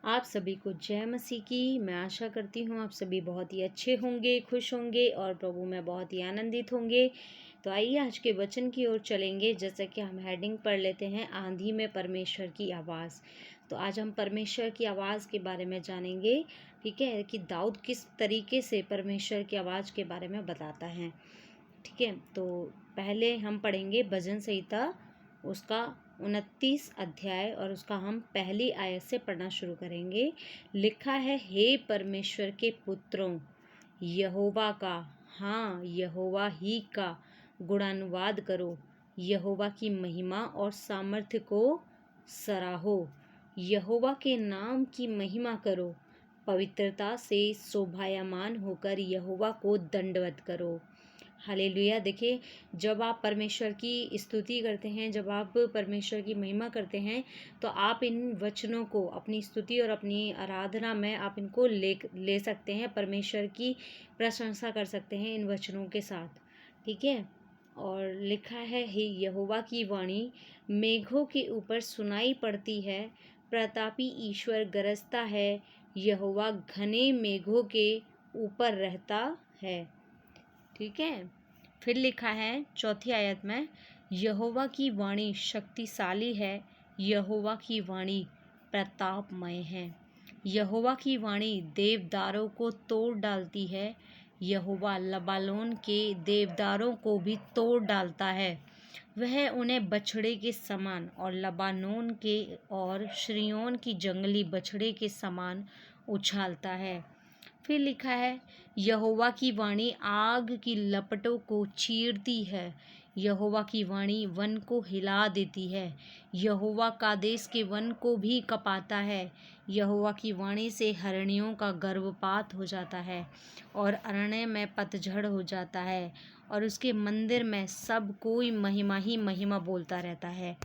आप सभी को जय मसीह की। मैं आशा करती हूँ आप सभी बहुत ही अच्छे होंगे, खुश होंगे और प्रभु में बहुत ही आनंदित होंगे। तो आइए आज के वचन की ओर चलेंगे। जैसा कि हम हेडिंग पढ़ लेते हैं, आंधी में परमेश्वर की आवाज़। तो आज हम परमेश्वर की आवाज़ के बारे में जानेंगे, ठीक है, कि दाऊद किस तरीके से परमेश्वर की आवाज़ के बारे में बताता है। ठीक है, तो पहले हम पढ़ेंगे भजन संहिता उसका 29 अध्याय और उसका हम पहली आयत से पढ़ना शुरू करेंगे। लिखा है, हे परमेश्वर के पुत्रों, यहोवा का, हाँ यहोवा ही का गुणानुवाद करो। यहोवा की महिमा और सामर्थ्य को सराहो। यहोवा के नाम की महिमा करो। पवित्रता से शोभायमान होकर यहोवा को दंडवत करो। हालेलुया। देखिए, जब आप परमेश्वर की स्तुति करते हैं, जब आप परमेश्वर की महिमा करते हैं, तो आप इन वचनों को अपनी स्तुति और अपनी आराधना में आप इनको ले सकते हैं। परमेश्वर की प्रशंसा कर सकते हैं इन वचनों के साथ। ठीक है, और लिखा है, हे यहोवा की वाणी मेघों के ऊपर सुनाई पड़ती है। प्रतापी ईश्वर गरजता है। यहोवा घने मेघों के ऊपर रहता है। ठीक है, फिर लिखा है चौथी आयत में, यहोवा की वाणी शक्तिशाली है। यहोवा की वाणी प्रतापमय है। यहोवा की वाणी देवदारों को तोड़ डालती है। यहोवा लबानोन के देवदारों को भी तोड़ डालता है। वह उन्हें बछड़े के समान और लबानोन के और श्रियोन की जंगली बछड़े के समान उछालता है। फिर लिखा है, यहोवा की वाणी आग की लपटों को चीरती है। यहोवा की वाणी वन को हिला देती है। यहोवा कादेश के वन को भी कपाता है। यहोवा की वाणी से हरणियों का गर्भपात हो जाता है और अरण्य में पतझड़ हो जाता है और उसके मंदिर में सब कोई महिमा ही महिमा बोलता रहता है।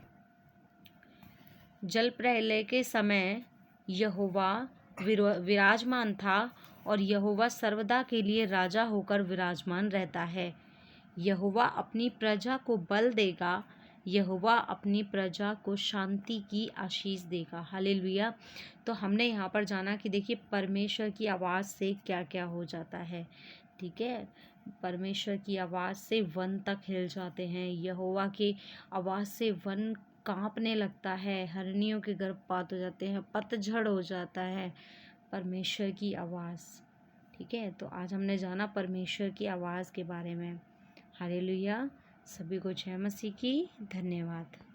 जल प्रलय के समय यहोवा विराजमान था और यहोवा सर्वदा के लिए राजा होकर विराजमान रहता है। यहोवा अपनी प्रजा को बल देगा। यहोवा अपनी प्रजा को शांति की आशीष देगा। हालेलुया। तो हमने यहाँ पर जाना कि देखिए, परमेश्वर की आवाज़ से क्या क्या हो जाता है। ठीक है, परमेश्वर की आवाज़ से वन तक हिल जाते हैं। यहोवा की आवाज़ से वन कांपने लगता है, हरनियों के गर्भपात हो जाते हैं, पतझड़ हो जाता है। परमेश्वर की आवाज़। ठीक है, तो आज हमने जाना परमेश्वर की आवाज़ के बारे में। हालेलुया। सभी को जय मसीह की। धन्यवाद।